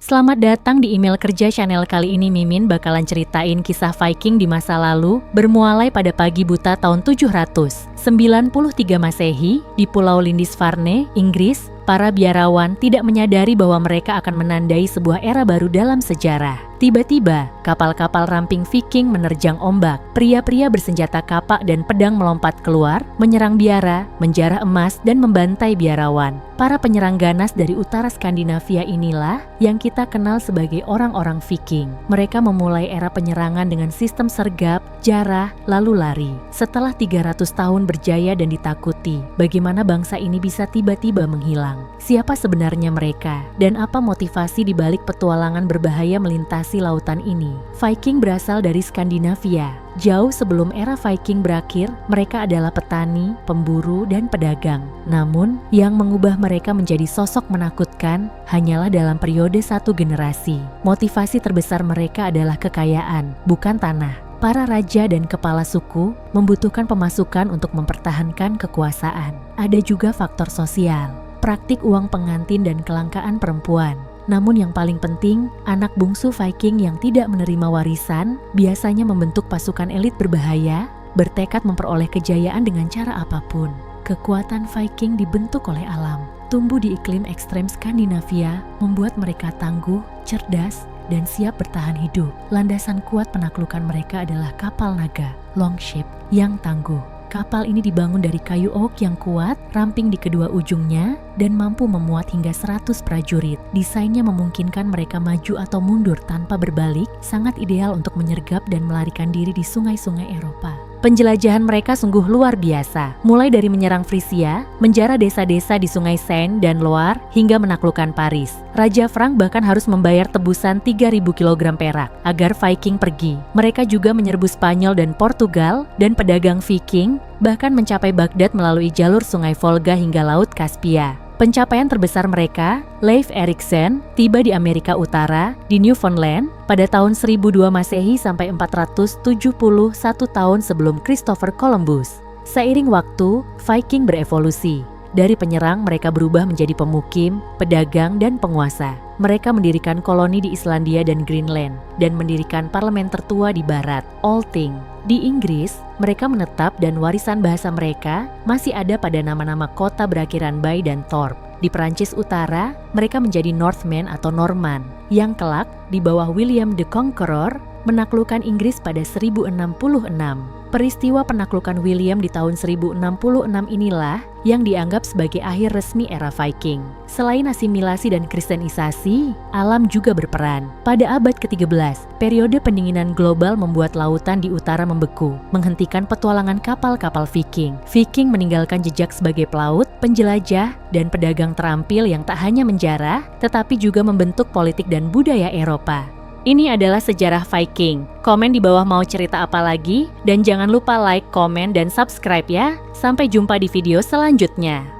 Selamat datang di email kerja channel. Kali ini Mimin bakalan ceritain kisah Viking di masa lalu bermulai pada pagi buta tahun 793 Masehi di Pulau Lindisfarne, Inggris. Para biarawan tidak menyadari bahwa mereka akan menandai sebuah era baru dalam sejarah. Tiba-tiba, kapal-kapal ramping Viking menerjang ombak. Pria-pria bersenjata kapak dan pedang melompat keluar, menyerang biara, menjarah emas, dan membantai biarawan. Para penyerang ganas dari utara Skandinavia inilah yang kita kenal sebagai orang-orang Viking. Mereka memulai era penyerangan dengan sistem sergap, jarah, lalu lari. Setelah 300 tahun berjaya dan ditakuti, bagaimana bangsa ini bisa tiba-tiba menghilang? Siapa sebenarnya mereka? Dan apa motivasi di balik petualangan berbahaya melintasi lautan ini? Viking berasal dari Skandinavia. Jauh sebelum era Viking berakhir, mereka adalah petani, pemburu, dan pedagang. Namun, yang mengubah mereka menjadi sosok menakutkan hanyalah dalam periode satu generasi. Motivasi terbesar mereka adalah kekayaan, bukan tanah. Para raja dan kepala suku membutuhkan pemasukan untuk mempertahankan kekuasaan. Ada juga faktor sosial, praktik uang pengantin dan kelangkaan perempuan. Namun yang paling penting, anak bungsu Viking yang tidak menerima warisan biasanya membentuk pasukan elit berbahaya, bertekad memperoleh kejayaan dengan cara apapun. Kekuatan Viking dibentuk oleh alam. Tumbuh di iklim ekstrem Skandinavia, membuat mereka tangguh, cerdas, dan siap bertahan hidup. Landasan kuat penaklukan mereka adalah kapal naga, longship, yang tangguh. Kapal ini dibangun dari kayu oak yang kuat, ramping di kedua ujungnya, dan mampu memuat hingga 100 prajurit. Desainnya memungkinkan mereka maju atau mundur tanpa berbalik, sangat ideal untuk menyergap dan melarikan diri di sungai-sungai Eropa. Penjelajahan mereka sungguh luar biasa, mulai dari menyerang Frisia, menjarah desa-desa di sungai Seine dan Loire, hingga menaklukkan Paris. Raja Frank bahkan harus membayar tebusan 3.000 kg perak agar Viking pergi. Mereka juga menyerbu Spanyol dan Portugal, dan pedagang Viking bahkan mencapai Baghdad melalui jalur sungai Volga hingga Laut Kaspia. Pencapaian terbesar mereka, Leif Erikson, tiba di Amerika Utara, di Newfoundland, pada tahun 1002 Masehi sampai 471 tahun sebelum Christopher Columbus. Seiring waktu, Viking berevolusi. Dari penyerang, mereka berubah menjadi pemukim, pedagang, dan penguasa. Mereka mendirikan koloni di Islandia dan Greenland, dan mendirikan parlemen tertua di barat, Althing. Di Inggris, mereka menetap dan warisan bahasa mereka masih ada pada nama-nama kota berakhiran Bay dan Thorpe. Di Perancis Utara, mereka menjadi Northmen atau Norman, yang kelak di bawah William the Conqueror menaklukkan Inggris pada 1066. Peristiwa penaklukan William di tahun 1066 inilah yang dianggap sebagai akhir resmi era Viking. Selain asimilasi dan kristenisasi, alam juga berperan. Pada abad ke-13, periode pendinginan global membuat lautan di utara membeku, menghentikan petualangan kapal-kapal Viking. Viking meninggalkan jejak sebagai pelaut, penjelajah, dan pedagang terampil yang tak hanya menjarah, tetapi juga membentuk politik dan budaya Eropa. Ini adalah sejarah Viking. Komen di bawah mau cerita apa lagi, dan jangan lupa like, komen, dan subscribe ya. Sampai jumpa di video selanjutnya.